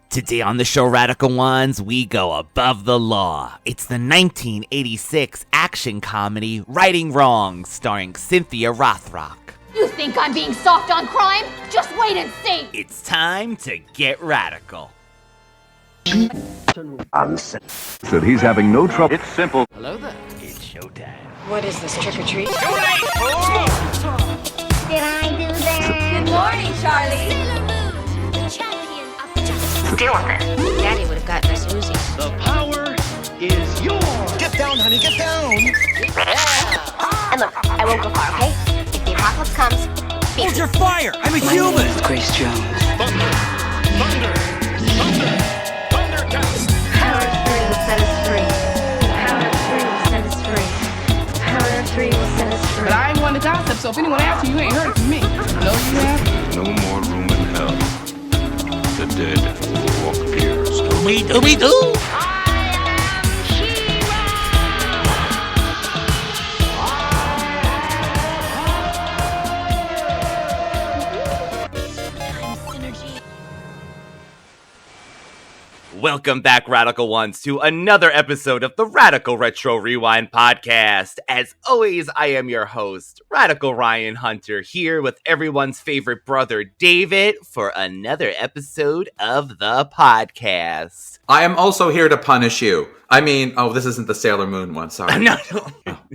Today on the show Radical Ones, we go above the law. It's the 1986 action comedy Righting Wrongs, starring Cynthia Rothrock. You think I'm being soft on crime? Just wait and see! It's time to get radical. Said he's having no trouble. It's simple. Hello there. It's showtime. What is this, trick-or-treat? Did I do that? Good morning, Charlie! Sailor Moon, the champion of justice. Deal with it. Daddy would have gotten us Uzis. The power is yours. Get down, honey, get down. And look, I won't go far, okay? If the apocalypse comes, Hold your fire! I'm a human! Grace Jones. Thunder, thunder, thunder, thundercats. Power of 3 will set us free. Power of 3 will set us free. Power of 3 will set us free. But I ain't one to gossip, so if anyone asks you, you ain't heard it from me. No, you have. No more room in hell. The dead walk here. Dooby-doo! Welcome back, Radical Ones, to another episode of the Radical Retro Rewind podcast. As always, I am your host, Radical Ryan Hunter, here with everyone's favorite brother, David, for another episode of the podcast. I am also here to punish you. I mean, this isn't the Sailor Moon one, sorry.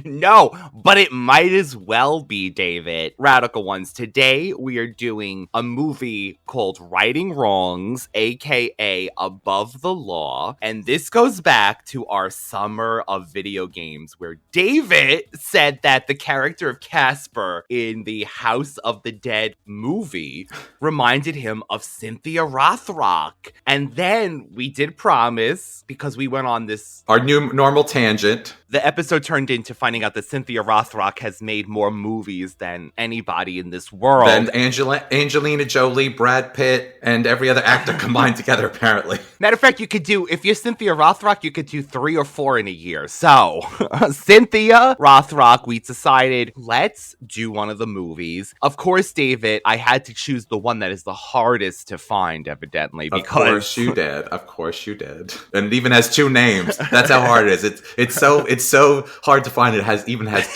No, but it might as well be, David. Radical Ones, today we are doing a movie called Righting Wrongs, aka Above the Law, and this goes back to our summer of video games where David said that the character of Casper in the House of the Dead movie reminded him of Cynthia Rothrock. And then we did promise, because we went on this Our new normal tangent. The episode turned into finding out that Cynthia Rothrock has made more movies than anybody in this world. And Angelina Jolie, Brad Pitt, and every other actor combined together, apparently. Matter of fact, if you're Cynthia Rothrock, you could do 3 or 4 in a year. So, Cynthia Rothrock, we decided, let's do one of the movies. Of course, David, I had to choose the one that is the hardest to find, evidently. Because... Of course you did. And it even has 2 names. That's how hard it is. It's so hard to find it has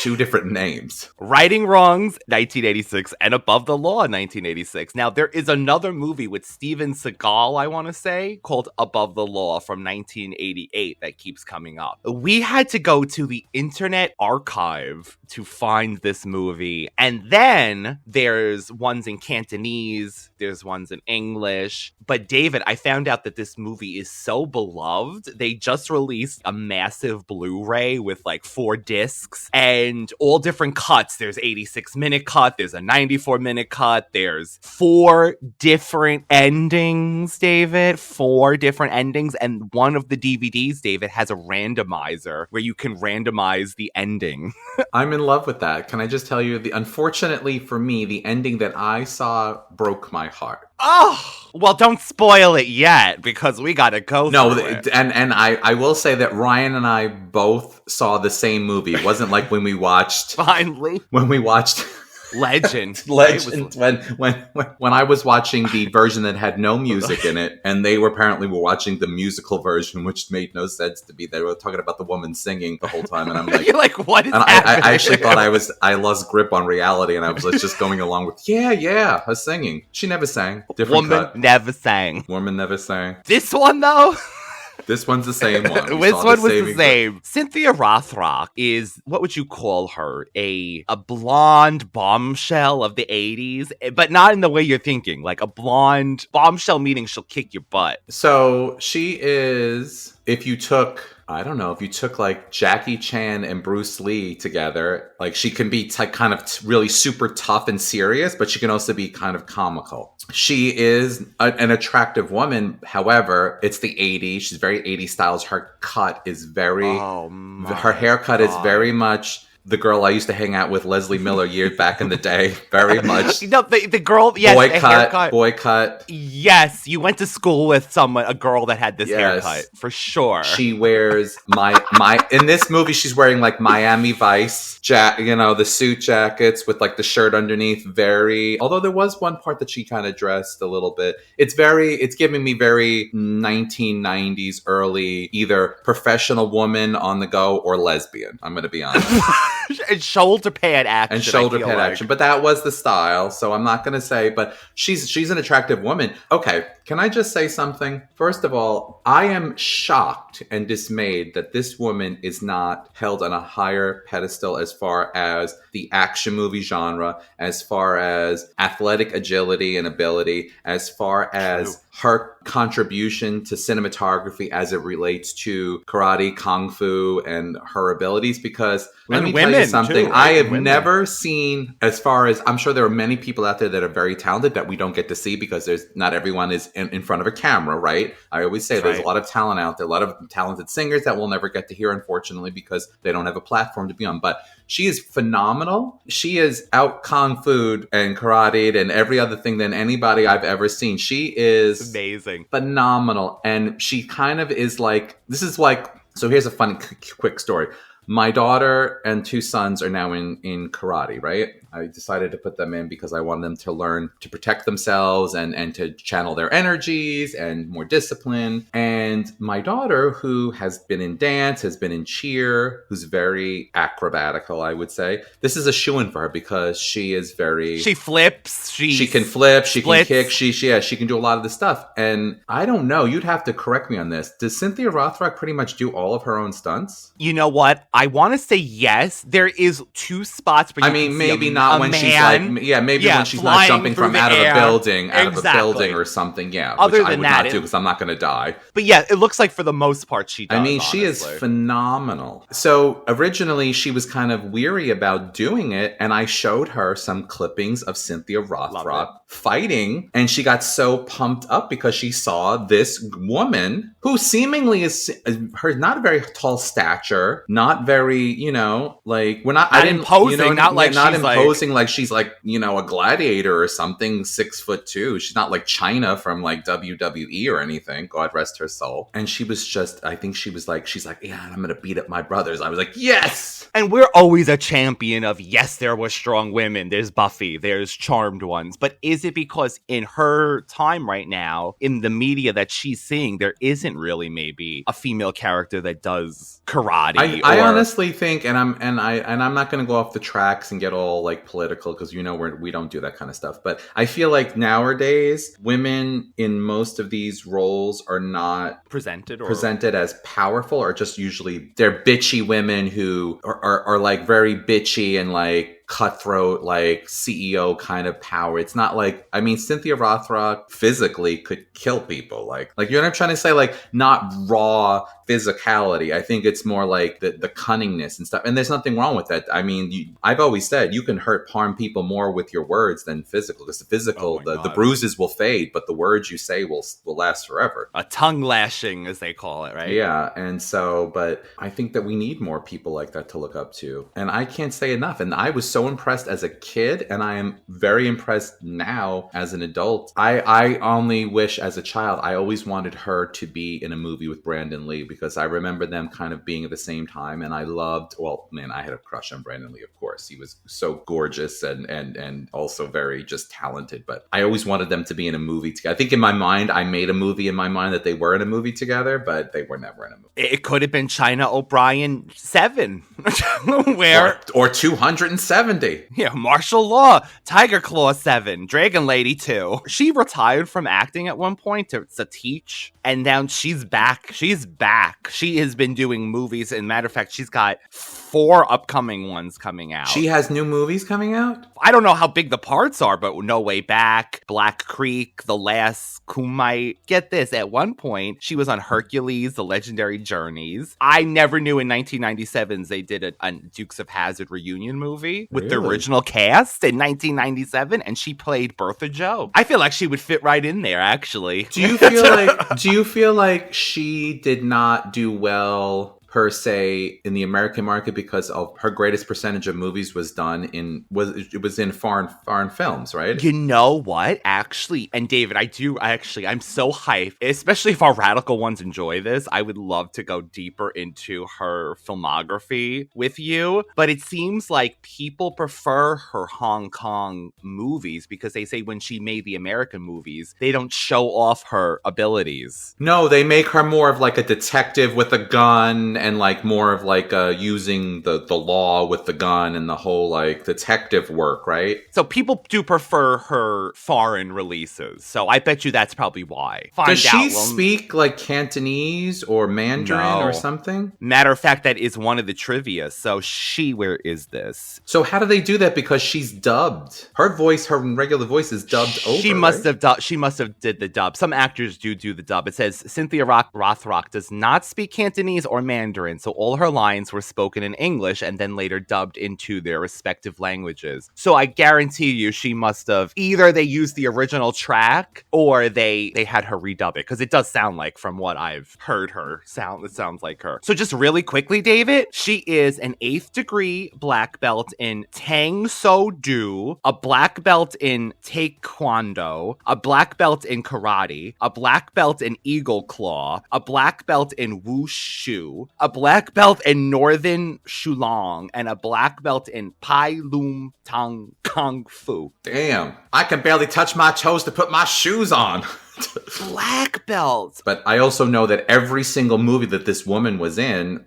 2 different names. Righting Wrongs, 1986, and Above the Law, 1986. Now, there is another movie with Steven Seagal, I want to say, called Above the Law from 1988 that keeps coming up. We had to go to the Internet Archive to find this movie. And then there's ones in Cantonese, there's ones in English. But David, I found out that this movie is so beloved. They just released a massive Blu-ray with like 4 discs and all different cuts. There's 86-minute cut, there's a 94-minute cut, there's 4 different endings, David. 4 different endings. And one of the DVDs, David, has a randomizer where you can randomize the ending. I'm in love with that. Can I just tell you, unfortunately for me, the ending that I saw broke my heart. Oh, well, don't spoil it yet because we gotta go through it. And I will say that Ryan and I both saw the same movie. It wasn't like when we watched Legend. When I was watching the version that had no music in it, and they were watching the musical version, which made no sense to me. They were talking about the woman singing the whole time, and I'm like, you're like, what is and happening? I actually thought I lost grip on reality, and I was like, just going along with, her singing. She never sang. Different Woman cut. never sang. Woman never sang. This one, though? This one's the same one. This one was the same. Cynthia Rothrock is, what would you call her? A blonde bombshell of the 80s, but not in the way you're thinking. Like a blonde bombshell meaning she'll kick your butt. So she is, if you took like Jackie Chan and Bruce Lee together, like she can be kind of really super tough and serious, but she can also be kind of comical. She is an attractive woman. However, it's the 80s. She's very 80s styles. Her cut is very, her haircut is very much the girl I used to hang out with, Leslie Miller, years back in the day. Very much. No, the girl, yes, the haircut. Boycott. Yes, you went to school with a girl that had this haircut, for sure. She wears my in this movie, she's wearing like Miami Vice, the suit jackets with like the shirt underneath. Although there was one part that she kind of dressed a little bit. It's giving me very 1990s early, either professional woman on the go or lesbian. I'm going to be honest. And shoulder pad action. But that was the style. So I'm not going to say, but she's an attractive woman. Okay. Can I just say something? First of all, I am shocked and dismayed that this woman is not held on a higher pedestal as far as the action movie genre, as far as athletic agility and ability, as far as her contribution to cinematography as it relates to karate, kung fu, and her abilities. Because let me tell you something, I have never seen, as far as, I'm sure there are many people out there that are very talented that we don't get to see because not everyone is in front of a camera, right? I always say there's a lot of talent out there, a lot of talented singers that we'll never get to hear, unfortunately, because they don't have a platform to be on. But she is phenomenal. She is out kung fu and karate and every other thing than anybody I've ever seen. She is amazing, phenomenal. And she kind of is like, so here's a funny quick story. My daughter and 2 sons are now in karate, right? I decided to put them in because I wanted them to learn to protect themselves and to channel their energies and more discipline. And my daughter, who has been in dance, has been in cheer, who's very acrobatical, I would say. This is a shoo-in for her because she is very... She flips. She can flip. She can kick. She can do a lot of the stuff. And I don't know. You'd have to correct me on this. Does Cynthia Rothrock pretty much do all of her own stunts? You know what? I want to say yes. There is 2 spots, but maybe not when she's like, when she's not jumping from out of a building, or something. Yeah, other which than I would that, not do because I'm not going to die. But yeah, it looks like for the most part she does. I mean, she is phenomenal. So originally she was kind of weary about doing it, and I showed her some clippings of Cynthia Rothrock fighting, and she got so pumped up because she saw this woman who seemingly is not a very tall stature, not very, like we're not. I didn't imposing, not imposing like she's like a gladiator or something, 6'2". She's not like China from like WWE or anything. God rest her soul. And she was just, I think she's like, yeah, I'm gonna beat up my brothers. I was like, yes. And we're always a champion of, yes, there were strong women. There's Buffy, there's charmed ones. But is it because in her time right now, in the media that she's seeing, there isn't really maybe a female character that does karate? I honestly think, and I'm not going to go off the tracks and get all like political because we don't do that kind of stuff. But I feel like nowadays women in most of these roles are not presented as powerful, or just usually they're bitchy women who are like very bitchy and like cutthroat, like CEO kind of power. It's not like, I mean, Cynthia Rothrock physically could kill people. Like, you know what I'm trying to say? Like, not raw physicality. I think it's more like the cunningness and stuff. And there's nothing wrong with that. I mean, I've always said you can harm people more with your words than physical, because the physical, the bruises will fade, but the words you say will last forever. A tongue lashing, as they call it, right? Yeah. And so, but I think that we need more people like that to look up to. And I can't say enough. And I was so impressed as a kid, and I am very impressed now as an adult. I only wish as a child, I always wanted her to be in a movie with Brandon Lee, because I remember them kind of being at the same time, and I had a crush on Brandon Lee, of course. He was so gorgeous and also very just talented, but I always wanted them to be in a movie together. I think in my mind, I made a movie in my mind that they were in a movie together, but they were never in a movie. It could have been China O'Brien 7, where... Or 270. Yeah, Martial Law, Tiger Claw 7, Dragon Lady 2. She retired from acting at one point to teach, and now she's back. She's back. She has been doing movies, and matter of fact, she's got 4 upcoming ones coming out. She has new movies coming out? I don't know how big the parts are, but No Way Back, Black Creek, The Last Kumite. Get this, at one point, she was on Hercules, The Legendary Journeys. I never knew in 1997 they did a Dukes of Hazzard reunion movie with the original cast in 1997, and she played Bertha Joe. I feel like she would fit right in there, actually. Do you feel like she did not do well per se in the American market because of her greatest percentage of movies was done in foreign films, right? You know what? Actually, and David, I'm so hyped, especially if our radical ones enjoy this. I would love to go deeper into her filmography with you, but it seems like people prefer her Hong Kong movies because they say when she made the American movies, they don't show off her abilities. No, they make her more of like a detective with a gun and like more of like using the law with the gun and the whole like detective work, right? So people do prefer her foreign releases. So I bet you that's probably why. Does she speak like Cantonese or Mandarin or No. something? Matter of fact, that is one of the trivia. So where is this? So how do they do that? Because she's dubbed. Her regular voice is dubbed over. She must have did the dub. Some actors do the dub. It says Cynthia Rothrock does not speak Cantonese or Mandarin, so all her lines were spoken in English and then later dubbed into their respective languages. So I guarantee you she must have either they used the original track or they had her redub it, because it does sound like, from what I've heard her sound, it sounds like her. So just really quickly, David, she is an 8th degree black belt in Tang So Do, a black belt in Taekwondo, a black belt in karate, a black belt in Eagle Claw, a black belt in Wushu, a black belt in Northern Shulong, and a black belt in Pai Lum Tang Kung Fu. Damn, I can barely touch my toes to put my shoes on. Black belts. But I also know that every single movie that this woman was in,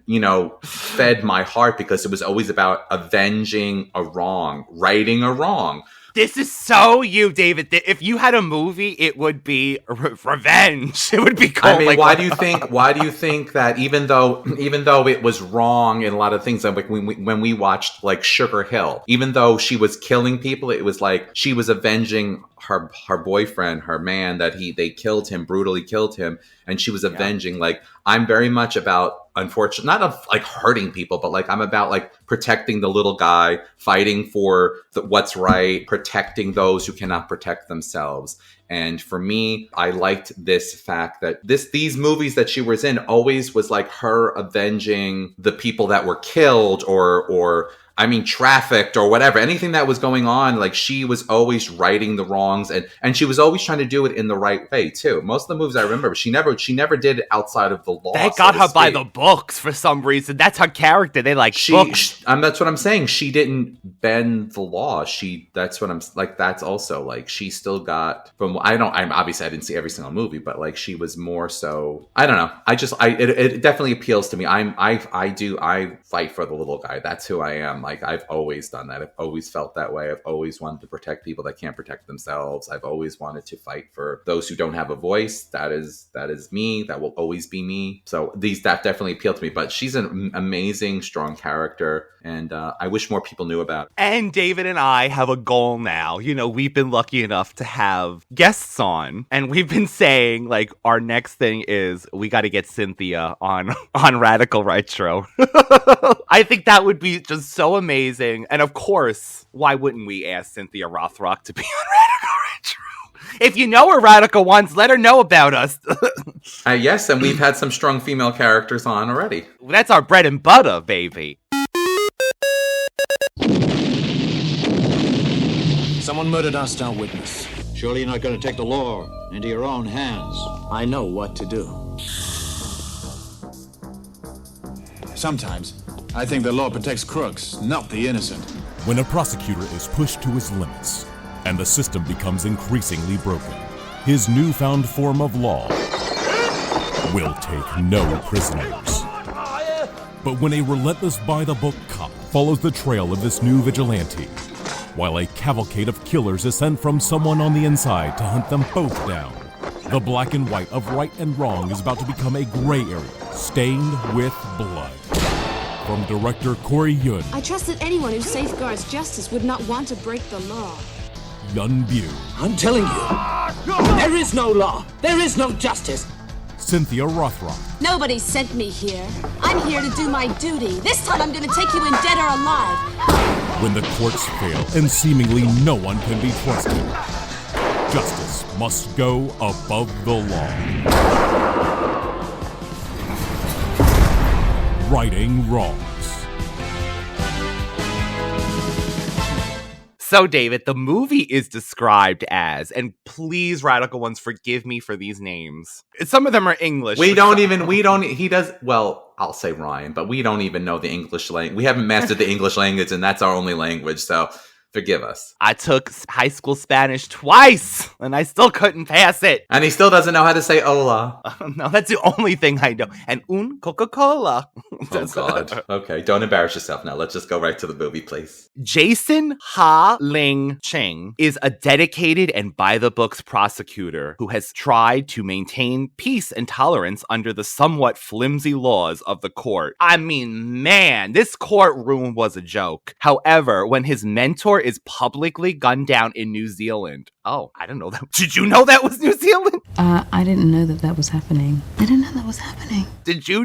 fed my heart because it was always about avenging a wrong, righting a wrong. This is so you, David. If you had a movie, it would be revenge. It would be called. I mean, why do you think that even though it was wrong in a lot of things, like when we watched like Sugar Hill, even though she was killing people, it was like she was avenging her boyfriend, her man, that they brutally killed him, and she was avenging. Yeah. Like, I'm very much about, unfortunately, not of like hurting people, but like I'm about like protecting the little guy, fighting for what's right, protecting those who cannot protect themselves. And for me, I liked this fact that these movies that she was in always was like her avenging the people that were killed or trafficked or whatever, anything that was going on. Like, she was always righting the wrongs, and she was always trying to do it in the right way too. Most of the movies I remember, she never did it outside of the law. They got her by the books for some reason. That's her character. They like books. That's what I'm saying. She didn't bend the law. That's what I'm like. That's also like, she still got obviously I didn't see every single movie, but like she was more so, I don't know. It definitely appeals to me. I fight for the little guy. That's who I am. Like, I've always done that. I've always felt that way. I've always wanted to protect people that can't protect themselves. I've always wanted to fight for those who don't have a voice. That is me. That will always be me. So that definitely appealed to me. But she's an amazing, strong character, and I wish more people knew about it. And David and I have a goal now. We've been lucky enough to have guests on, and we've been saying like our next thing is we got to get Cynthia on Radical Retro. I think that would be just so amazing. And of course, why wouldn't we ask Cynthia Rothrock to be on Radical Retro? If you know her Radical ones, let her know about us. Yes, and we've had some strong female characters on already. That's our bread and butter, baby. Someone murdered our star witness. Surely you're not going to take the law into your own hands. I know what to do. Sometimes, I think the law protects crooks, not the innocent. When a prosecutor is pushed to his limits, and the system becomes increasingly broken, his newfound form of law will take no prisoners. But when a relentless by-the-book cop follows the trail of this new vigilante, while a cavalcade of killers is sent from someone on the inside to hunt them both down, the black and white of right and wrong is about to become a gray area, stained with blood. From director Yuen. I trust that anyone who safeguards justice would not want to break the law. Yuen Biao. I'm telling you, there is no law. There is no justice. Cynthia Rothrock. Nobody sent me here. I'm here to do my duty. This time I'm going to take you in dead or alive. When the courts fail and seemingly no one can be trusted, justice must go above the law. righting wrongs. So, David, the movie is described as, and please, Radical Ones, forgive me for these names. Some of them are English. Well, I'll say Ryan, but we don't even know the English language. We haven't mastered the English language, and that's our only language, so forgive us. I took high school Spanish twice, and I still couldn't pass it. And he still doesn't know how to say hola. No, that's the only thing I know. And un Coca-Cola. Oh, God. Okay, don't embarrass yourself now. Let's just go right to the movie, please. Jason Ha-Ling Ching is a dedicated and by-the-books prosecutor who has tried to maintain peace and tolerance under the somewhat flimsy laws of the court. I mean, man, this courtroom was a joke. However, when his mentor is publicly gunned down in New Zealand. Oh, I didn't know that. Did you know that was New Zealand? I didn't know that was happening. Did you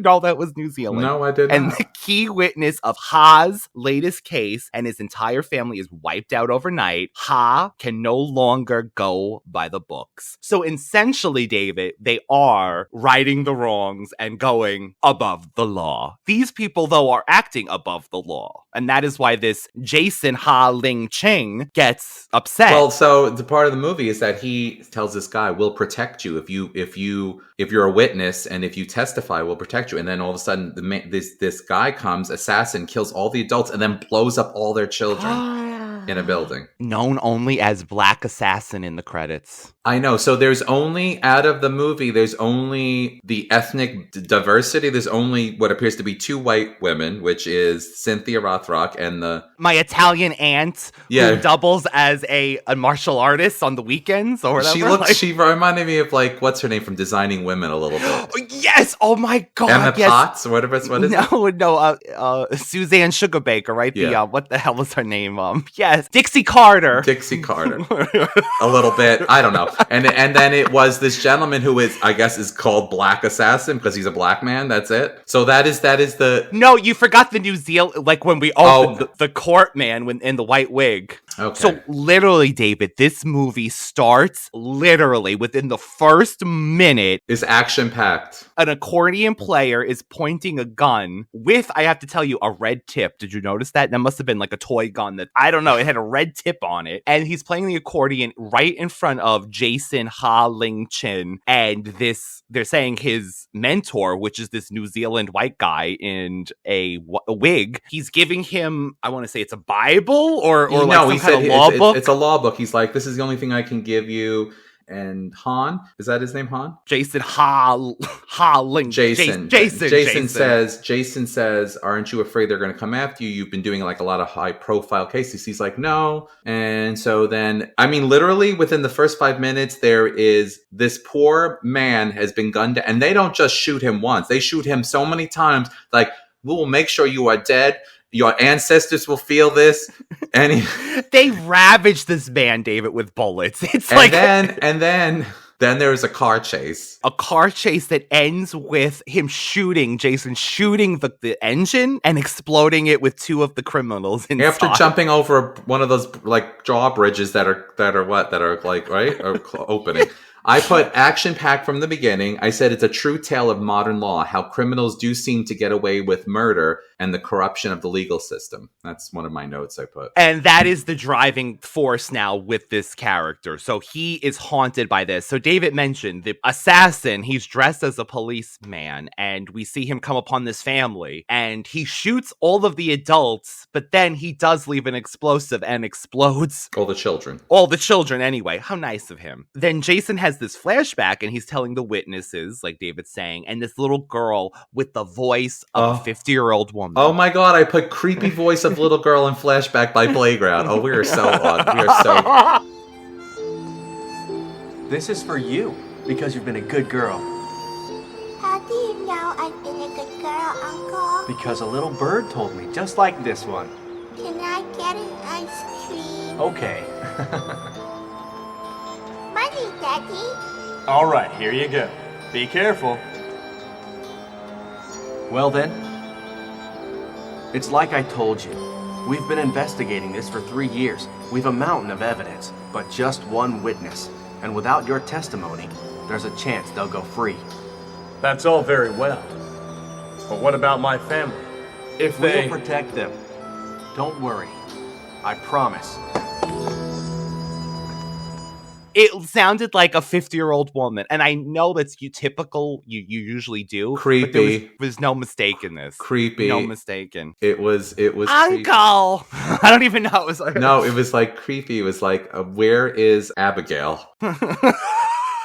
know that was New Zealand? No, I did not. And the key witness of Ha's latest case and his entire family is wiped out overnight. Ha can no longer go by the books. So essentially, David, they are righting the wrongs and going above the law. These people, though, are acting above the law. And that is why this Jason Ha-Ling Ching gets upset. Well, so the part of the movie is that he tells this guy, "We'll protect you if you're a witness, and if you testify, we'll protect you." And then all of a sudden, this guy comes, assassin, kills all the adults, and then blows up all their children in a building. Known only as Black Assassin in the credits. I know. So there's only, out of the movie, there's only the ethnic diversity. There's only what appears to be 2 white women, which is Cynthia Rothrock and my Italian aunt who doubles as a martial artist on the weekends or whatever. She reminded me of, like, what's her name from Designing Women a little bit. Yes! Oh my God! Emma yes. Potts? What is it? No, Suzanne Sugarbaker, right? Yeah. What the hell was her name? Yes, Dixie Carter. A little bit. I don't know. And then it was this gentleman who is called Black Assassin because he's a black man. That's it. So that is the. No, you forgot the New Zealand, like when we opened the court man in the white wig. Okay. So literally, David, this movie starts literally within the first minute. Is action packed. An accordion player is pointing a gun with, I have to tell you, a red tip. Did you notice that? That must have been like a toy gun that, I don't know, it had a red tip on it. And he's playing the accordion right in front of Jason Ha-Ling Chin. And they're saying his mentor, which is this New Zealand white guy in a wig, he's giving him, I want to say it's a Bible or like some kind of law book. It's a law book. He's like, this is the only thing I can give you. And Han, is that his name, Han? Jason Ha-Ling. Jason says, aren't you afraid they're going to come after you? You've been doing like a lot of high profile cases. He's like, no. And so then, I mean, literally within the first 5 minutes, there is this poor man has been gunned down, and they don't just shoot him once. They shoot him so many times. Like, we will make sure you are dead. Your ancestors will feel this. And they ravaged this man, David, with bullets. And then there was a car chase. A car chase that ends with him shooting the engine and exploding it with 2 of the criminals inside. After jumping over one of those like drawbridges that are like, right? Or opening. I put action packed from the beginning. I said it's a true tale of modern law, how criminals do seem to get away with murder and the corruption of the legal system. That's one of my notes I put. And that is the driving force now with this character. So he is haunted by this. So David mentioned the assassin, he's dressed as a policeman, and we see him come upon this family, and he shoots all of the adults, but then he does leave an explosive and explodes all the children. All the children anyway. How nice of him. Then Jason has this flashback and he's telling the witnesses, like David's saying, and this little girl with the voice of a 50-year-old woman. Oh my God, I put creepy voice of little girl in flashback by Playground. Oh, we are so odd. We are so... This is for you, because you've been a good girl. How do you know I've been a good girl, Uncle? Because a little bird told me, just like this one. Can I get an ice cream? Okay. Money, Daddy. All right, here you go. Be careful. Well then, it's like I told you. We've been investigating this for 3 years. We've a mountain of evidence, but just one witness. And without your testimony, there's a chance they'll go free. That's all very well. But what about my family? If We'll they... protect them. Don't worry. I promise. It sounded like a 50-year-old woman, and I know that's typical. You usually do. Creepy. But there was no mistake in this. Creepy. No mistaken. It was Uncle. I don't even know. It was like, no, it was like creepy. It was like, where is Abigail?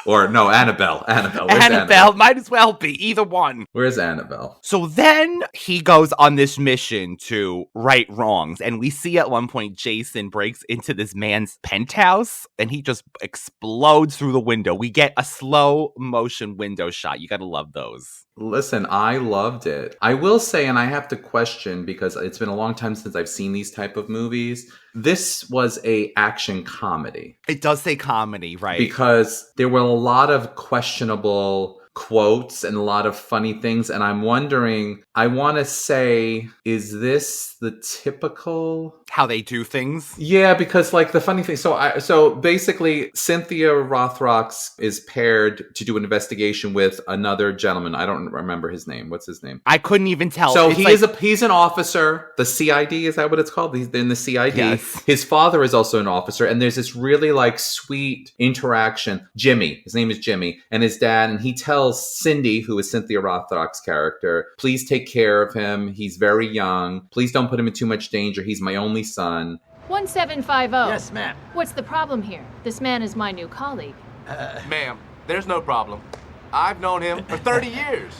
Or no, Annabelle. Where's Annabelle might as well be either one. Where's Annabelle? So then he goes on this mission to right wrongs, and we see at one point Jason breaks into this man's penthouse, and he just explodes through the window. We get a slow motion window shot. You gotta love those. Listen, I loved it. I will say, and I have to question because it's been a long time since I've seen these type of movies. This was a action comedy. It does say comedy, right? Because there were a lot of questionable quotes and a lot of funny things. And I'm wondering, I want to say, is this the typical... how they do things? Yeah, because like the funny thing, so basically Cynthia Rothrock is paired to do an investigation with another gentleman. I don't remember his name. What's his name? I couldn't even tell. So he's an officer. The CID, is that what it's called? He's in the CID. Yes. His father is also an officer, and there's this really like sweet interaction. Jimmy, his name is Jimmy, and his dad, and he tells Cindy, who is Cynthia Rothrock's character, please take care of him. He's very young. Please don't put him in too much danger. He's my only son. 1750. Yes, ma'am. What's the problem here? This man is my new colleague. Ma'am, there's no problem. I've known him for 30 years.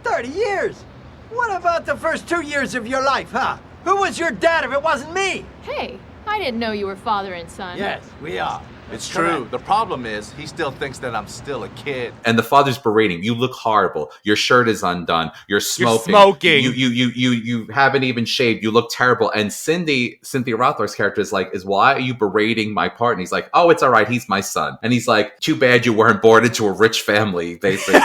30 years? What about the first 2 years of your life, huh? Who was your dad if it wasn't me? Hey, I didn't know you were father and son. Yes, we are. It's true. The problem is he still thinks that I'm still a kid. And the father's berating. You look horrible. Your shirt is undone. You're smoking. You haven't even shaved. You look terrible. And Cynthia Rothrock's character is like, why are you berating my partner? He's like, oh, it's all right. He's my son. And he's like, too bad you weren't born into a rich family. Basically,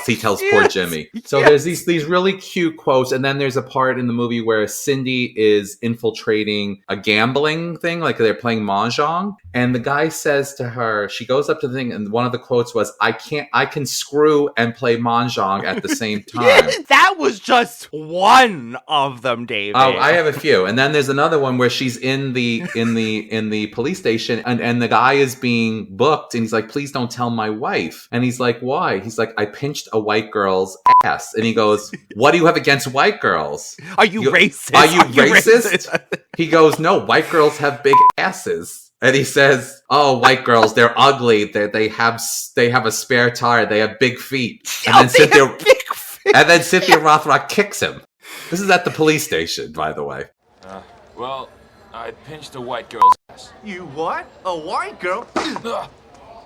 he tells poor Jimmy. So there's these really cute quotes. And then there's a part in the movie where Cindy is infiltrating a gambling thing, like they're playing mahjong. And the guy says to her, she goes up to the thing, and one of the quotes was, I can screw and play mahjong at the same time. That was just one of them, David. Oh, I have a few. And then there's another one where she's in the police station, and the guy is being booked, and he's like, please don't tell my wife. And he's like, why? He's like, I pinched a white girl's ass. And he goes, what do you have against white girls? Are you racist? Are you racist? He goes, no, white girls have big asses. And he says, oh, white girls, they're ugly. They have a spare tire. They have big feet. And then Cynthia Rothrock kicks him. This is at the police station, by the way. Well, I pinched a white girl's ass. You what? A white girl?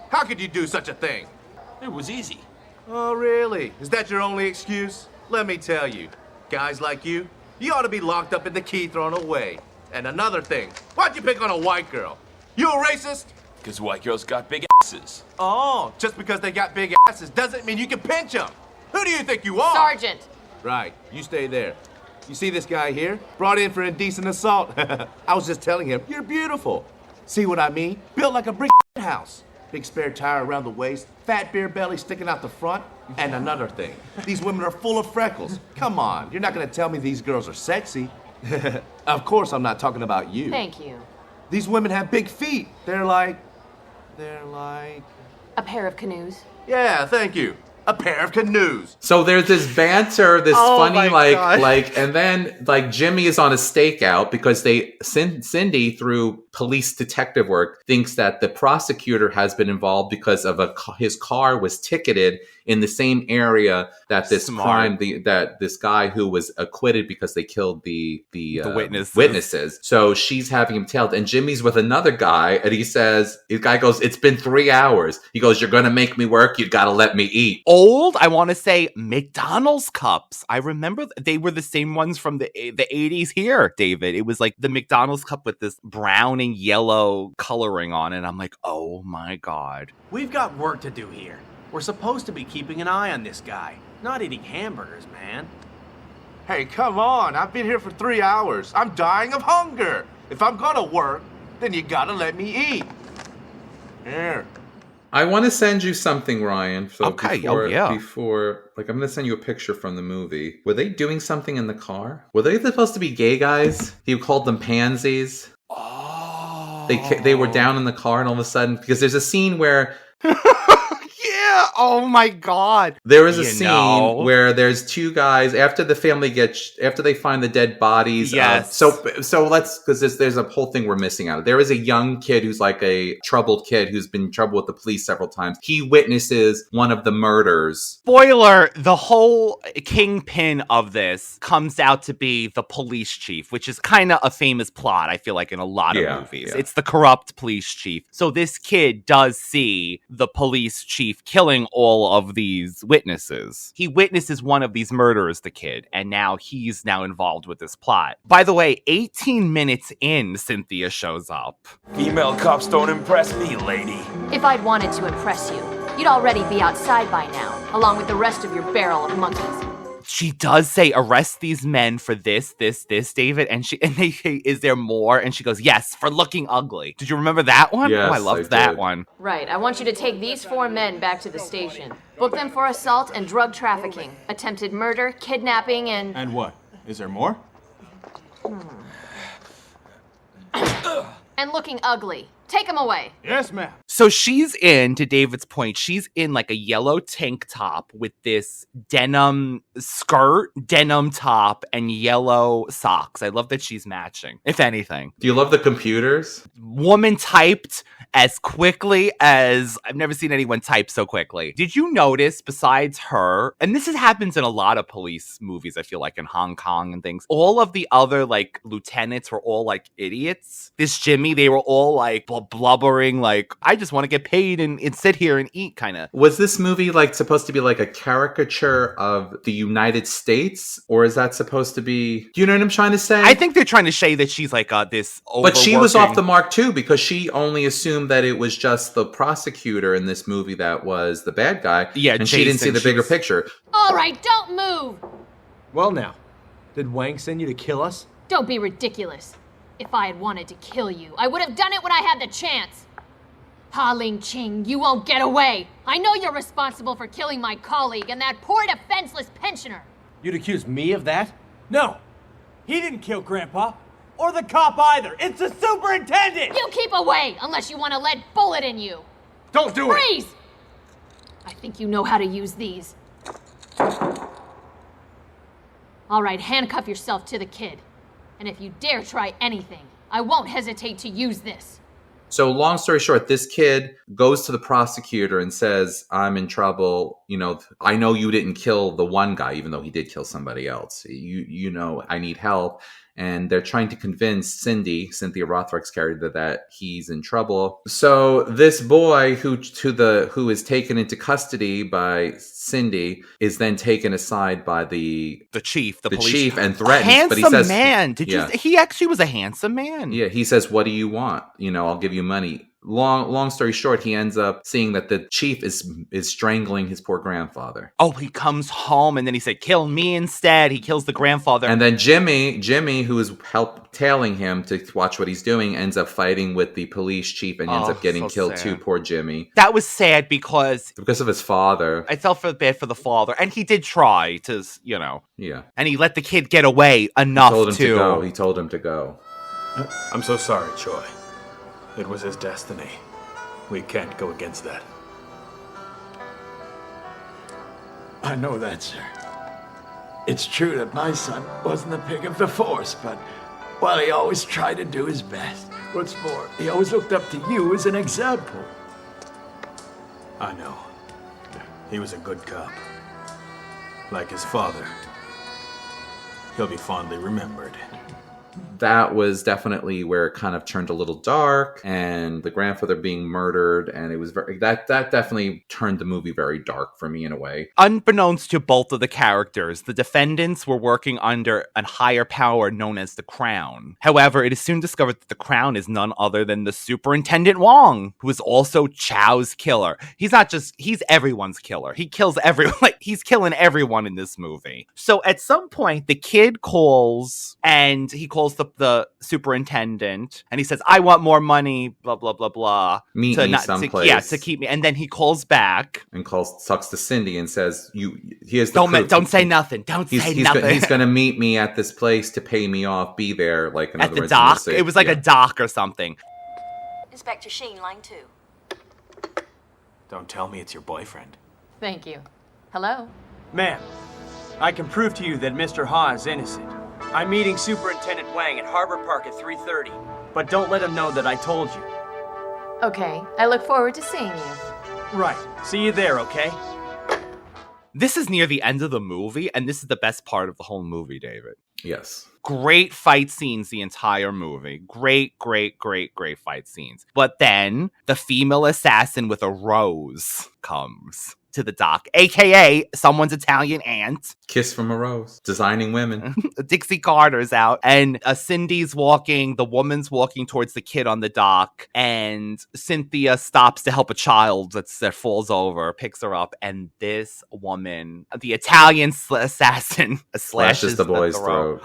How could you do such a thing? It was easy. Oh, really? Is that your only excuse? Let me tell you, guys like you ought to be locked up and the key thrown away. And another thing, why'd you pick on a white girl? You a racist? Because white girls got big asses. Oh, just because they got big asses doesn't mean you can pinch them. Who do you think you are? Sergeant. Right, you stay there. You see this guy here? Brought in for indecent assault. I was just telling him, you're beautiful. See what I mean? Built like a brick house. Big spare tire around the waist, fat beer belly sticking out the front. And another thing, these women are full of freckles. Come on, you're not gonna tell me these girls are sexy. Of course I'm not talking about you. Thank you. These women have big feet. They're like... A pair of canoes. Yeah, thank you. A pair of canoes. So there's this banter, this funny, and then like Jimmy is on a stakeout because Cindy, through police detective work, thinks that the prosecutor has been involved because of his car was ticketed in the same area that this that this guy who was acquitted because they killed the witnesses. So she's having him tailed, and Jimmy's with another guy, and the guy goes, "It's been 3 hours." He goes, "You're gonna make me work. You gotta let me eat." Old, I want to say McDonald's cups. I remember they were the same ones from the 80s here, David. It was like the McDonald's cup with this brown and yellow coloring on it. I'm like, oh my God. We've got work to do here. We're supposed to be keeping an eye on this guy, not eating hamburgers, man. Hey, come on. I've been here for 3 hours. I'm dying of hunger. If I'm gonna work, then you gotta let me eat. Here. I want to send you something, Ryan. So Okay. before, like, I'm going to send you a picture from the movie. Were they doing something in the car? Were they supposed to be gay guys? He called them pansies. Oh. They were down in the car, and all of a sudden, because there's a scene where. Yeah. Oh my God. There is a scene where there's two guys after the family after they find the dead bodies. Yes. So let's, because there's a whole thing we're missing out. There is a young kid who's like a troubled kid who's been in trouble with the police several times. He witnesses one of the murders. Spoiler, the whole kingpin of this comes out to be the police chief, which is kind of a famous plot, I feel like, in a lot of movies. Yeah. It's the corrupt police chief. So this kid does see the police chief killing all of these witnesses. He witnesses one of these murders, the kid, and now he's involved with this plot. By the way, 18 minutes in, Cynthia shows up. Female cops don't impress me, lady. If I'd wanted to impress you, you'd already be outside by now, along with the rest of your barrel of monkeys. She does say, arrest these men for this, David. And they say, is there more? And she goes, yes, for looking ugly. Did you remember that one? Yes, I loved that one. Right, I want you to take these 4 men back to the station. Book them for assault and drug trafficking, attempted murder, kidnapping, and... And what? Is there more? And looking ugly. Take them away. Yes, ma'am. So she's in, to David's point, she's in like a yellow tank top with this denim skirt, denim top, and yellow socks. I love that she's matching, if anything. Do you love the computers? Woman typed as quickly as I've never seen anyone type so quickly. Did you notice, besides her, and this happens in a lot of police movies, I feel like, in Hong Kong and things, all of the other like lieutenants were all like idiots. This Jimmy, they were all like blubbering, like, I just want to get paid and sit here and eat, kind of. Was this movie like supposed to be like a caricature of the United States, or is that supposed to be? Do you know what I'm trying to say? I think they're trying to say that she's like this. But she was off the mark too, because she only assumed that it was just the prosecutor in this movie that was the bad guy. Yeah, and she didn't see the bigger picture. All right, don't move. Well, now, did Wang send you to kill us? Don't be ridiculous. If I had wanted to kill you, I would have done it when I had the chance. Ha Ling Ching, you won't get away. I know you're responsible for killing my colleague and that poor defenseless pensioner. You'd accuse me of that? No, he didn't kill Grandpa. Or the cop either. It's the superintendent! You keep away, unless you want a lead bullet in you. Don't do it! Freeze! I think you know how to use these. All right, handcuff yourself to the kid. And if you dare try anything, I won't hesitate to use this. So long story short, this kid goes to the prosecutor and says, I'm in trouble. You know, I know you didn't kill the one guy, even though he did kill somebody else. You know, I need help. And they're trying to convince Cynthia Rothrock's character, that he's in trouble. So this boy who is taken into custody by Cindy is then taken aside by the chief, the police chief, and threatens. Handsome but he says, man. He actually was a handsome man. Yeah, he says, "What do you want? You know, I'll give you money." Long story short, he ends up seeing that the chief is strangling his poor grandfather. Oh, he comes home and then he said, kill me instead. He kills the grandfather. And then Jimmy, who is tailing him to watch what he's doing, ends up fighting with the police chief and ends up getting killed too. Poor Jimmy. That was sad because of his father. I felt bad for the father. And he did try to, you know. Yeah. And he let the kid get away enough He told him to go. I'm so sorry, Choi. It was his destiny. We can't go against that. I know that, sir. It's true that my son wasn't the pick of the force, but, well, he always tried to do his best. What's more, he always looked up to you as an example. I know. He was a good cop. Like his father. He'll be fondly remembered. That was definitely where it kind of turned a little dark, and the grandfather being murdered, and it was that definitely turned the movie very dark for me in a way. Unbeknownst to both of the characters, the defendants were working under a higher power known as the Crown. However, it is soon discovered that the Crown is none other than the Superintendent Wong, who is also Chiao's killer. He's everyone's killer. He kills everyone. Like, he's killing everyone in this movie. So at some point, the kid calls, and he calls calls the superintendent and he says, I want more money, blah, blah, blah, blah. Meet me someplace. To keep me. And then he calls back. And talks to Cindy and says, here's the proof. Don't say nothing. He's going to meet me at this place to pay me off. Be there, like, in at other the words. dock. It was like a dock or something. Inspector Sheen, line 2. Don't tell me it's your boyfriend. Thank you. Hello? Ma'am, I can prove to you that Mr. Ha is innocent. I'm meeting Superintendent Wang at Harbor Park at 3:30, but don't let him know that I told you. Okay, I look forward to seeing you. Right. See you there, okay? This is near the end of the movie, and this is the best part of the whole movie, David. Yes. Great fight scenes the entire movie. Great fight scenes. But then the female assassin with a rose comes to the dock, aka someone's Italian aunt. Kiss from a rose. Designing women. Dixie Carter's out, and Cindy's walking, the woman's walking towards the kid on the dock, and Cynthia stops to help a child that falls over, picks her up, and this woman, the Italian assassin, slashes the boy's throat.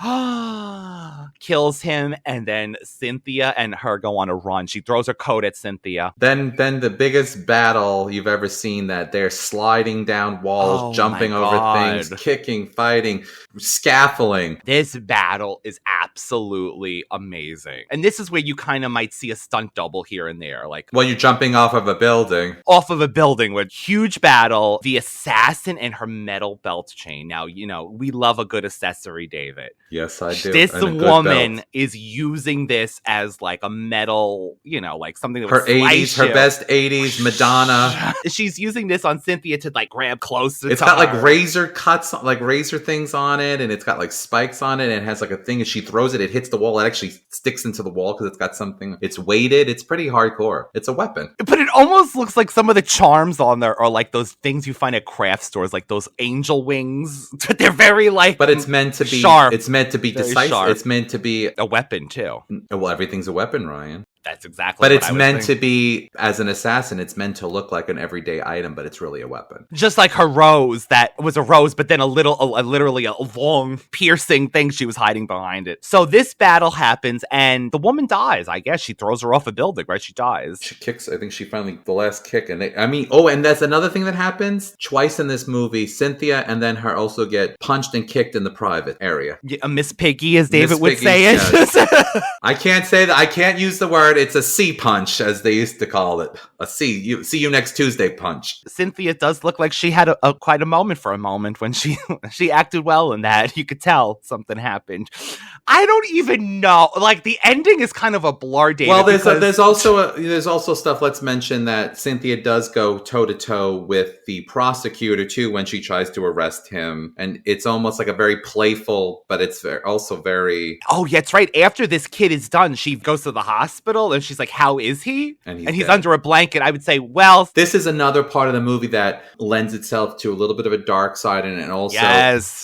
Kills him, and then Cynthia and her go on a run. She throws her coat at Cynthia. Then the biggest battle you've ever seen, that they're sliding down walls, jumping over things, kicking, fighting, scaffolding. This battle is absolutely amazing. And this is where you kind of might see a stunt double here and there. Like, well, you're jumping off of a building. With huge battle. The assassin and her metal belt chain. Now, you know, we love a good accessory, David. Yes, I do. This woman is using this as like a metal, you know, like something that her 80s, her best 80s Madonna. She's using this on Cynthia to like grab closer. It's got like razor cuts, like razor things on it, and it's got like spikes on it, and it has like a thing. As she throws it, it hits the wall. It actually sticks into the wall because it's got something. It's weighted. It's pretty hardcore. It's a weapon. But it almost looks like some of the charms on there are like those things you find at craft stores, like those angel wings. They're very like, but it's meant to be sharp. It's meant to be decisive. Sharp. It's meant to be a weapon too. Well, everything's a weapon, Ryan. That's exactly. But it's meant to be, as an assassin, it's meant to look like an everyday item, but it's really a weapon. Just like her rose, that was a rose, but then literally a long piercing thing she was hiding behind it. So this battle happens, and the woman dies. I guess she throws her off a building, right? She dies. She kicks. I think she finally the last kick, and and that's another thing that happens twice in this movie. Cynthia and then her also get punched and kicked in the private area. Yeah, Miss Piggy, as David would say it. Yes. I can't say that. I can't use the word. It's a C punch, as they used to call it. A C. See you next Tuesday punch. Cynthia does look like she had quite a moment for a moment when she acted well in that. You could tell something happened. I don't even know. Like, the ending is kind of a blur, David. Well, there's also stuff. Let's mention that Cynthia does go toe to toe with the prosecutor too when she tries to arrest him, and it's almost like a very playful, but it's also very. Oh, yeah, it's right. After this kid is done, she goes to the hospital and she's like, "How is he?" And he's under a blanket. I would say, well, this is another part of the movie that lends itself to a little bit of a dark side, and also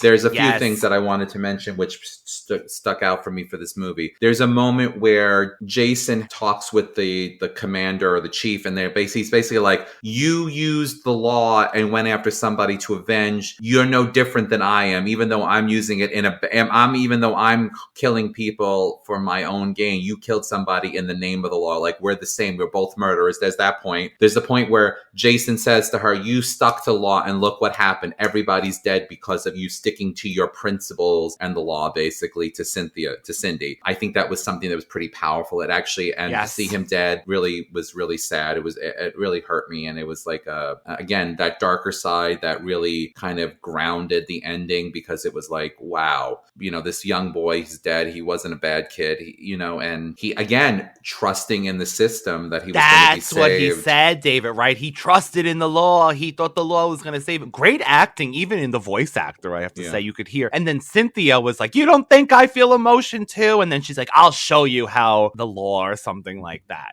there's a few things that I wanted to mention which stuck out for me for this movie. There's a moment where Jason talks with the commander or the chief, and he's basically like, "You used the law and went after somebody to avenge. You're no different than I am, even though I'm using it even though I'm killing people for my own gain. You killed somebody in the name of the law. Like, we're the same. We're both murderers." There's that point. There's the point where Jason says to her, "You stuck to law, and look what happened. Everybody's dead because of you sticking to your principles and the law," basically to Cindy. I think that was something that was pretty powerful. It actually, and to see him dead was really sad. It really hurt me, and it was like again, that darker side that really kind of grounded the ending, because it was like, wow, this young boy, he's dead. He wasn't a bad kid, and he, again, trusting in the system that he was going to be saved. That's what he said, David, right? He trusted in the law. He thought the law was going to save him. Great acting, even in the voice actor, I have to say, you could hear. And then Cynthia was like, "You don't think I feel emotion too?" And then she's like, "I'll show you how the law," or something like that.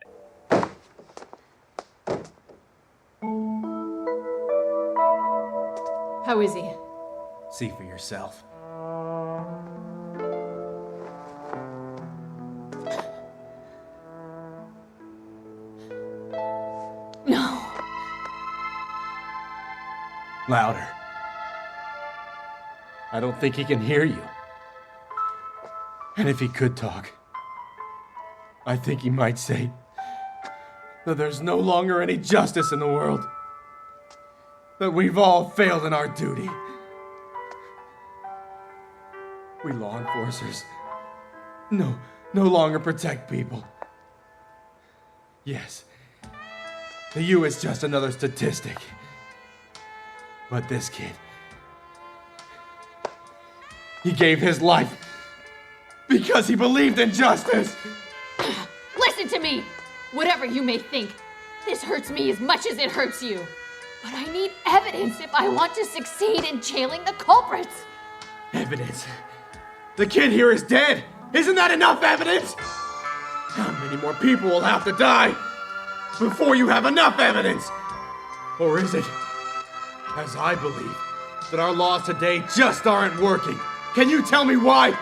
How is he? See for yourself. No. Louder. I don't think he can hear you. And if he could talk, I think he might say that there's no longer any justice in the world. That we've all failed in our duty. We law enforcers no longer protect people. Yes, the U is just another statistic. But this kid, he gave his life because he believed in justice. Listen to me! Whatever you may think, this hurts me as much as it hurts you. But I need evidence if I want to succeed in jailing the culprits. Evidence? The kid here is dead. Isn't that enough evidence? How many more people will have to die before you have enough evidence? Or is it, as I believe, that our laws today just aren't working? Can you tell me why?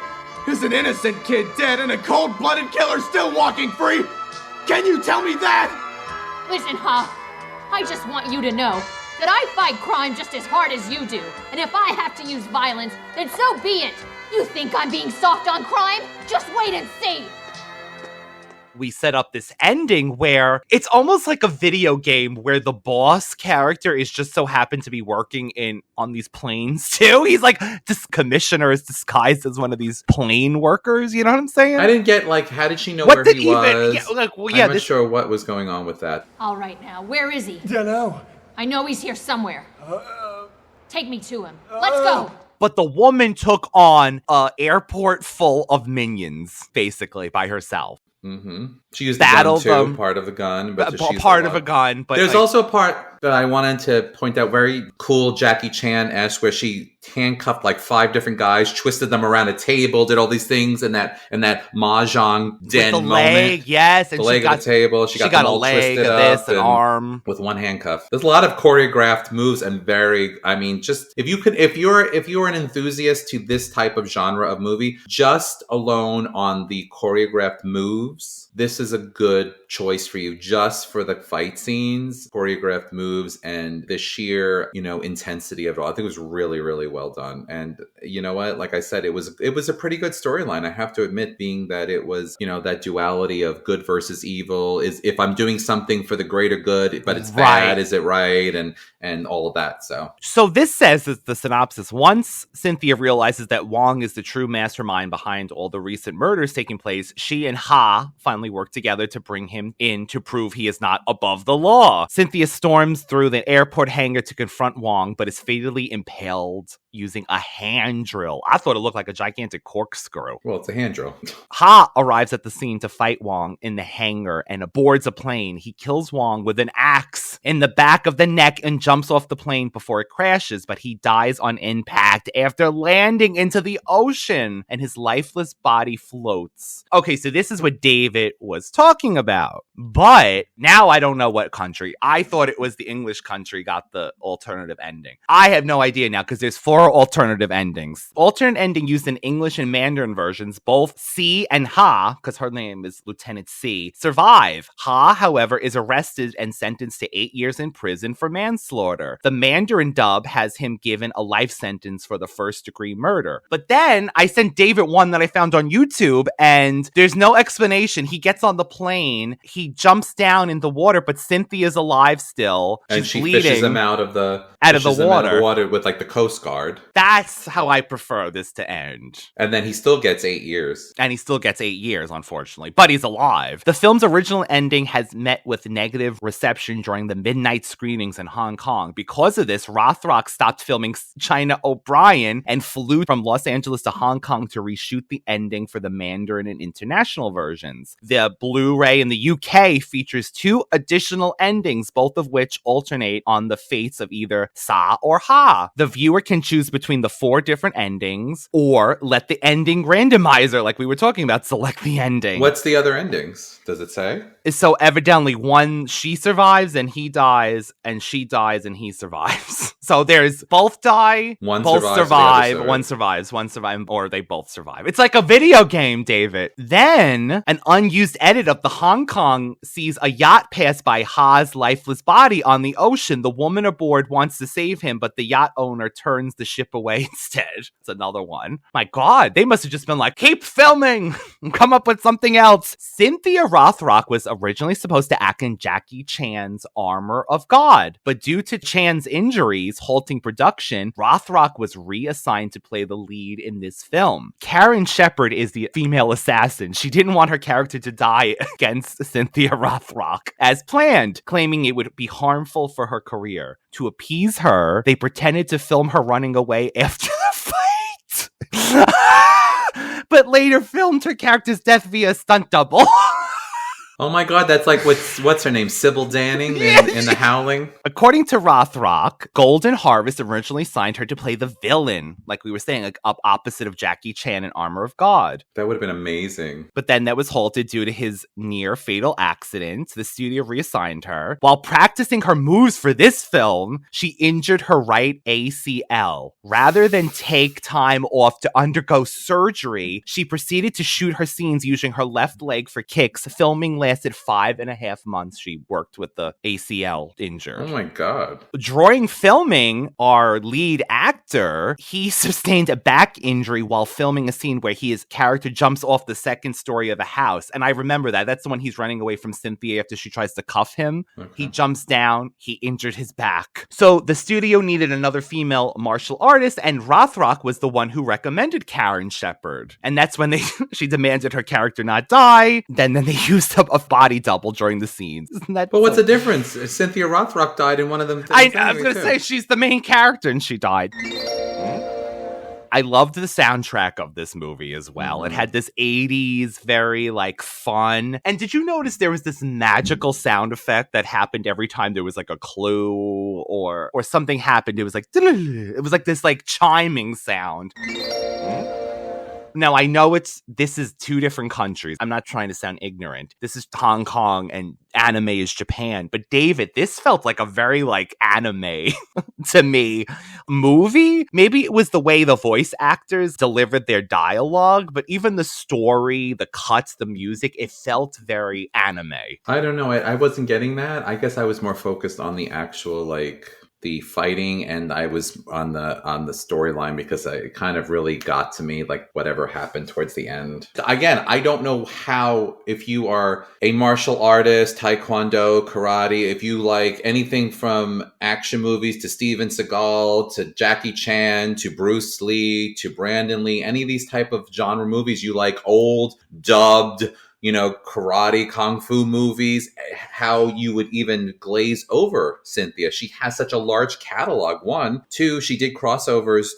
Is an innocent kid dead and a cold-blooded killer still walking free? Can you tell me that? Listen, Ha, I just want you to know that I fight crime just as hard as you do. And if I have to use violence, then so be it. You think I'm being soft on crime? Just wait and see. We set up this ending where it's almost like a video game where the boss character is just so happened to be working on these planes too. He's like, this commissioner is disguised as one of these plane workers. You know what I'm saying? I didn't get, like, how did she know where he was? Yeah, I'm not sure what was going on with that. All right now, where is he? Dunno. I know he's here somewhere. Take me to him. Let's go. But the woman took on an airport full of minions, basically, by herself. Mm-hmm. She used the gun too, part of the gun. But part of a gun. But there's also a part that I wanted to point out, very cool Jackie Chan-esque, where she handcuffed like 5 different guys, twisted them around a table, did all these things in that mahjong den with the moment. Leg, yes, and the leg of the table. She got them all a leg, twisted this, up an arm with one handcuff. There's a lot of choreographed moves and just if you're an enthusiast to this type of genre of movie, just alone on the choreographed moves, this is a good choice for you, just for the fight scenes, choreographed moves, and the sheer, intensity of it all. I think it was really, really well done. And you know what? Like I said, it was a pretty good storyline. I have to admit, being that it was, that duality of good versus evil. Is if I'm doing something for the greater good, but it's bad, is it right? And all of that. So this says that the synopsis: once Cynthia realizes that Wong is the true mastermind behind all the recent murders taking place, she and Ha finally work together to bring him in to prove he is not above the law. Cynthia storms through the airport hangar to confront Wong, but is fatally impaled using a hand drill. I thought it looked like a gigantic corkscrew. Well, it's a hand drill. Ha arrives at the scene to fight Wong in the hangar and aboards a plane. He kills Wong with an axe in the back of the neck and jumps off the plane before it crashes, but he dies on impact after landing into the ocean, and his lifeless body floats. Okay, so this is what David was talking about, but now I don't know what country. I thought it was the English country got the alternative ending. I have no idea now, because there's 4 alternative endings. Alternate ending used in English and Mandarin versions. Both C and Ha, because her name is Lieutenant C, survive. Ha, however, is arrested and sentenced to 8 years in prison for manslaughter. The Mandarin dub has him given a life sentence for the first-degree murder. But then I sent David one that I found on YouTube, and there's no explanation. He gets on the plane, he jumps down in the water, but Cynthia's alive still. And she bleeding. Fishes him out of the water with like the Coast Guard. That's how I prefer this to end. And then he still gets 8 years. And he still gets 8 years, unfortunately. But he's alive. The film's original ending has met with negative reception during the midnight screenings in Hong Kong. Because of this, Rothrock stopped filming China O'Brien and flew from Los Angeles to Hong Kong to reshoot the ending for the Mandarin and international versions. The Blu-ray in the UK features 2 additional endings, both of which alternate on the fates of either Sa or Ha. The viewer can choose between the 4 different endings, or let the ending randomizer, like we were talking about, select the ending. What's the other endings? Does it say? So evidently one, she survives and he dies, and she dies and he survives. So there's both die, both survive, one survives, or they both survive. It's like a video game, David. Then an unused edit of the Hong Kong sees a yacht pass by Ha's lifeless body on the ocean. The woman aboard wants to save him, but the yacht owner turns the ship away instead. It's another one. My God, they must have just been like, keep filming, come up with something else. Cynthia Rothrock was originally supposed to act in Jackie Chan's Armor of God, but due to Chan's injuries halting production, Rothrock was reassigned to play the lead in this film. Karen Shepard is the female assassin. She didn't want her character to die against Cynthia Rothrock as planned, claiming it would be harmful for her career. To appease her, they pretended to film her running away after the fight, but later filmed her character's death via stunt double. Oh my God, that's like what's her name? Sybil Danning in The Howling? According to Rothrock, Golden Harvest originally signed her to play the villain, like we were saying, like up opposite of Jackie Chan in Armor of God. That would have been amazing. But then that was halted due to his near fatal accident. The studio reassigned her. While practicing her moves for this film, she injured her right ACL. Rather than take time off to undergo surgery, she proceeded to shoot her scenes using her left leg for kicks. Filming lasted 5.5 months. She worked with the ACL injured. Oh my God. During filming, our lead actor, he sustained a back injury while filming a scene where his character jumps off the second story of a house. And I remember that. That's the one he's running away from Cynthia after she tries to cuff him. Okay. He jumps down. He injured his back. So the studio needed another female martial artist, and Rothrock was the one who recommended Karen Shepard. And that's when she demanded her character not die. Then they used up a body double during the scenes. But what's the difference? Cynthia Rothrock died in one of them. I was going to say, she's the main character and she died. I loved the soundtrack of this movie as well. Mm-hmm. It had this 80s, very like fun. And did you notice there was this magical sound effect that happened every time there was like a clue or something happened? It was like, it was like this like chiming sound. Now, I know this is two different countries. I'm not trying to sound ignorant. This is Hong Kong and anime is Japan. But David, this felt like a very like anime to me movie. Maybe it was the way the voice actors delivered their dialogue, but even the story, the cuts, the music, it felt very anime. I don't know. I wasn't getting that. I guess I was more focused on the actual like the fighting, and I was on the storyline because it kind of really got to me, like whatever happened towards the end. Again, I don't know how, if you are a martial artist, taekwondo, karate, if you like anything from action movies to Steven Seagal to Jackie Chan to Bruce Lee to Brandon Lee, any of these type of genre movies, you like old, dubbed, karate, kung fu movies, how you would even glaze over Cynthia. She has such a large catalog. 1, 2, she did crossovers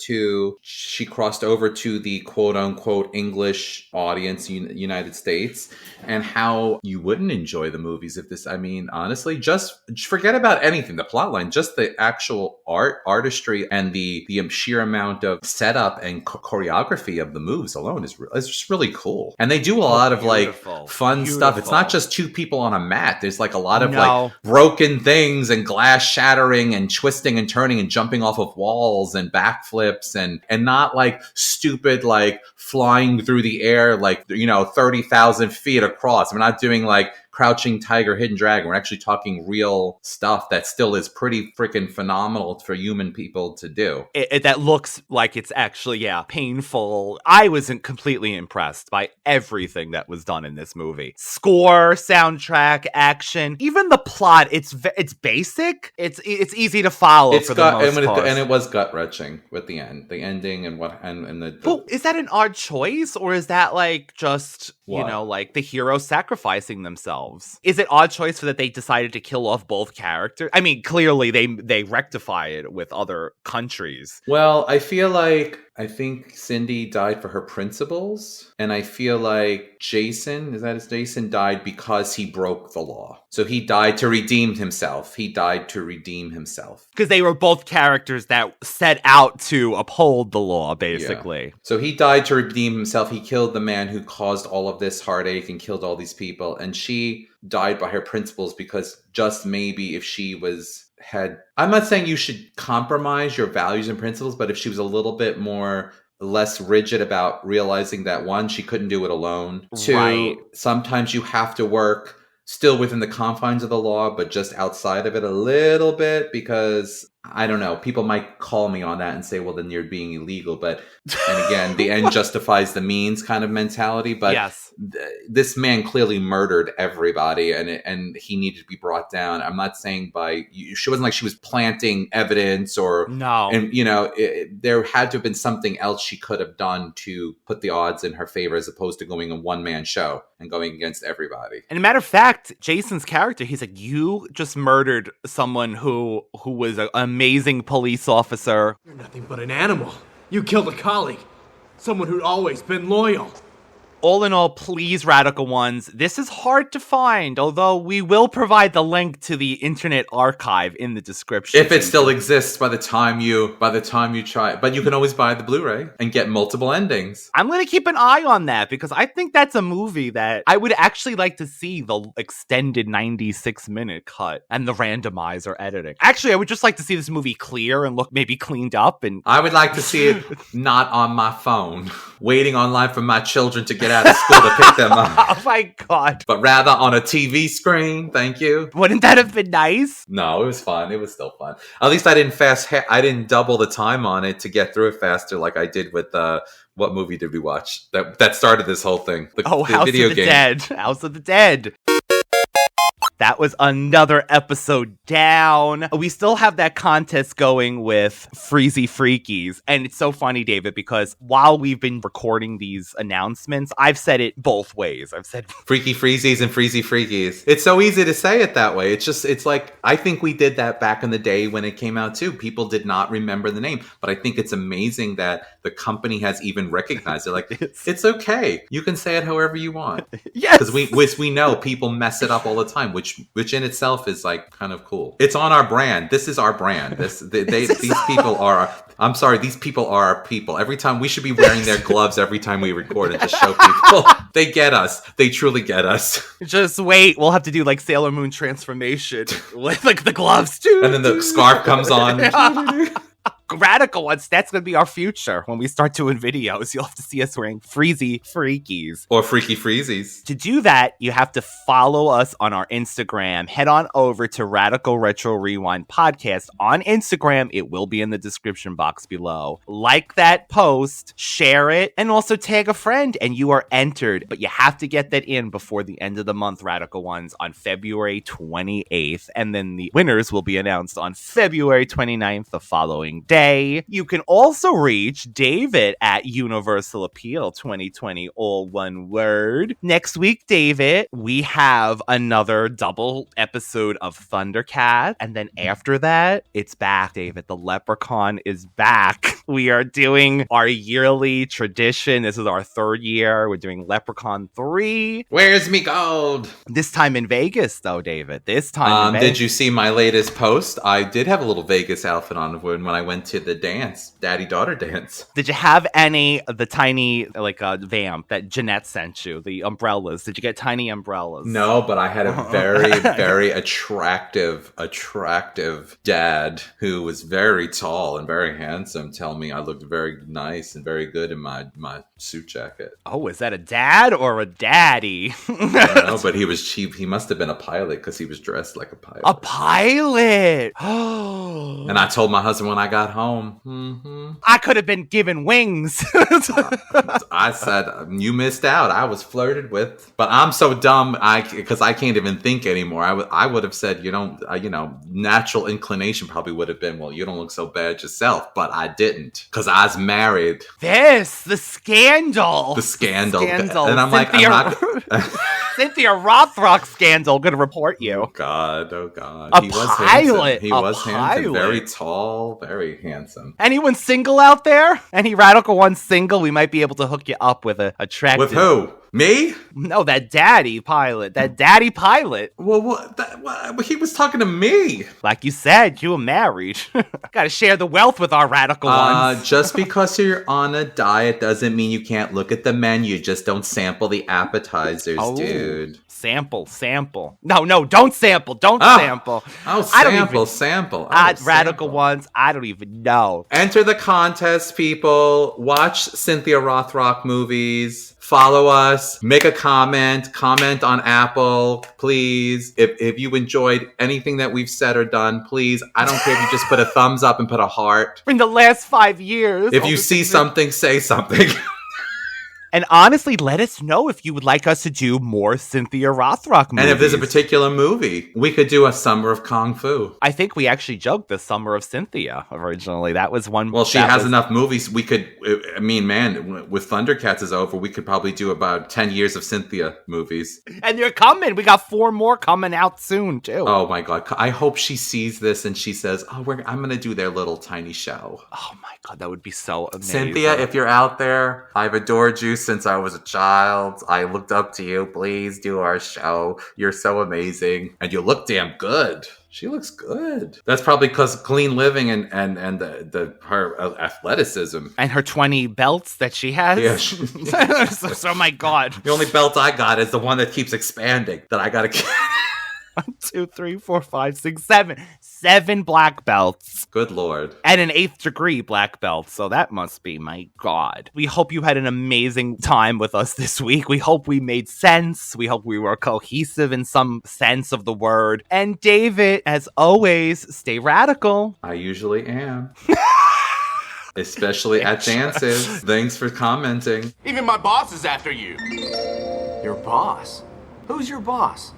she crossed over to the quote unquote English audience, United States, and how you wouldn't enjoy the movies if this, I mean, honestly, just forget about anything, the plot line, just the actual artistry and the sheer amount of setup and choreography of the moves alone is just really cool. And they do a lot of like fun stuff. It's not just two people on a mat. There's like a lot of like broken things and glass shattering and twisting and turning and jumping off of walls and backflips and not like stupid like flying through the air like 30,000 feet across. We're not doing like Crouching Tiger, Hidden Dragon. We're actually talking real stuff that still is pretty freaking phenomenal for human people to do. That looks like it's actually, painful. I wasn't completely impressed by everything that was done in this movie. Score, soundtrack, action, even the plot. It's basic. It's easy to follow for the most part. And it was gut wrenching with the ending and what and the. But is that an odd choice, or is that like just like the hero sacrificing themselves? Is it odd choice for that they decided to kill off both characters? I mean, clearly they rectify it with other countries. Well, I think Cindy died for her principles, and I feel like Jason died because he broke the law. So he died to redeem himself. Because they were both characters that set out to uphold the law, basically. Yeah. So he died to redeem himself. He killed the man who caused all of this heartache and killed all these people. And she died by her principles because just maybe if she I'm not saying you should compromise your values and principles, but if she was a little bit less rigid about realizing that 1, she couldn't do it alone. 2, sometimes you have to work still within the confines of the law, but just outside of it a little bit, because I don't know, people might call me on that and say, well, then you're being illegal. But, and again, the end justifies the means kind of mentality. But yes. This man clearly murdered everybody, and he needed to be brought down. I'm not saying she wasn't like she was planting evidence or no. And there had to have been something else she could have done to put the odds in her favor, as opposed to going a one-man show and going against everybody. And a matter of fact, Jason's character, he's like, you just murdered someone who was an amazing police officer. You're nothing but an animal. You killed a colleague. Someone who'd always been loyal. All in all, please, Radical Ones, this is hard to find, although we will provide the link to the Internet Archive in the description. If it still exists by the time you try. But you can always buy the Blu-ray and get multiple endings. I'm going to keep an eye on that, because I think that's a movie that I would actually like to see the extended 96-minute cut and the randomizer editing. Actually, I would just like to see this movie clear and look maybe cleaned up. And I would like to see it not on my phone, waiting online for my children to get out of school to pick them up. Oh my God. But rather on a TV screen. Thank you. Wouldn't that have been nice? No, it was fun. It was still fun. At least I didn't double the time on it to get through it faster, like I did with what movie did we watch that started this whole thing? The House video of the game. Dead. House of the Dead. That was another episode down. We still have that contest going with Freezy Freakies. And it's so funny, David, because while we've been recording these announcements, I've said it both ways. I've said Freaky Freezies and Freezy Freakies. It's so easy to say it that way. It's like, I think we did that back in the day when it came out too. People did not remember the name. But I think it's amazing that the company has even recognized it. Like, it's okay. You can say it however you want. Yes. Because we know people mess it up all the time, which in itself is like kind of cool. It's on our brand. This is our brand. These people are. I'm sorry. These people are our people. Every time we should be wearing their gloves every time we record and just show people they get us. They truly get us. Just wait. We'll have to do like Sailor Moon transformation with like the gloves too. And then the scarf comes on. Radical Ones, that's going to be our future. When we start doing videos, you'll have to see us wearing Freezy Freakies. Or Freaky Freezies. To do that, you have to follow us on our Instagram. Head on over to Radical Retro Rewind Podcast on Instagram. It will be in the description box below. Like that post, share it, and also tag a friend, and you are entered. But you have to get that in before the end of the month, Radical Ones, on February 28th. And then the winners will be announced on February 29th, the following day. You can also reach David at Universal Appeal 2020, all one word. Next week, David, we have another double episode of Thundercat. And then after that, it's back, David. The Leprechaun is back. We are doing our yearly tradition. This is our third year. We're doing Leprechaun 3. Where's me gold? This time in Vegas, though, David. This time in Vegas. Did you see my latest post? I did have a little Vegas outfit on when I went to the dance, daddy-daughter dance. Did you have the tiny, vamp that Jeanette sent you, the umbrellas? Did you get tiny umbrellas? No, but I had a very, very attractive dad who was very tall and very handsome tell me I looked very nice and very good in my suit jacket. Oh, is that a dad or a daddy? I don't know, but he was cheap. He must have been a pilot because he was dressed like a pilot. A pilot! And I told my husband when I got home, I could have been given wings. I said, you missed out. I was flirted with. But I'm so dumb because I can't even think anymore. I would have said, natural inclination probably would have been, well, you don't look so bad yourself. But I didn't because I was married. The scandal. The scandal. And I'm like, I'm not... Cynthia Rothrock scandal. Gonna report you. Oh God. He was pilot. He was handsome. Very tall, very handsome. Anyone single out there? Any Radical Ones single? We might be able to hook you up with a attractive... With who? Me? No, that daddy pilot. Well, he was talking to me. Like you said, you were married. Gotta share the wealth with our Radical Ones. Just because you're on a diet doesn't mean you can't look at the menu. Just don't sample the appetizers, dude. Sample. No, don't sample. Sample. Sample. Radical Ones, I don't even know. Enter the contest, people. Watch Cynthia Rothrock movies. Follow us, make a comment on Apple, please. If you enjoyed anything that we've said or done, please. I don't care if you just put a thumbs up and put a heart. In the last 5 years. If you see something, say something. And honestly, let us know if you would like us to do more Cynthia Rothrock movies. And if there's a particular movie, we could do a Summer of Kung Fu. I think we actually joked the Summer of Cynthia originally. That was one. Well, she has enough movies. We could, I mean, man, with Thundercats is over, we could probably do about 10 years of Cynthia movies. And they're coming. We got 4 more coming out soon, too. Oh, my God. I hope she sees this and she says, I'm going to do their little tiny show. Oh, my God. That would be so amazing. Cynthia, if you're out there, I've adored you since I was a child. I looked up to you. Please do our show. You're so amazing. And you look damn good. She looks good. That's probably because clean living and her athleticism. And her 20 belts that she has. Yeah. So, my God. The only belt I got is the one that keeps expanding that I got to keep. 1, 2, 3, 4, 5, 6, 7. 7 black belts. Good Lord. And an 8th degree black belt. So that must be, my God. We hope you had an amazing time with us this week. We hope we made sense. We hope we were cohesive in some sense of the word. And David, as always, stay radical. I usually am. Especially at dances. Thanks for commenting. Even my boss is after you. Your boss? Who's your boss?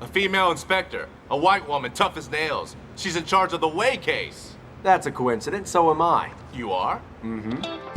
A female inspector. A white woman, tough as nails. She's in charge of the Way case. That's a coincidence, so am I. You are? Mm-hmm.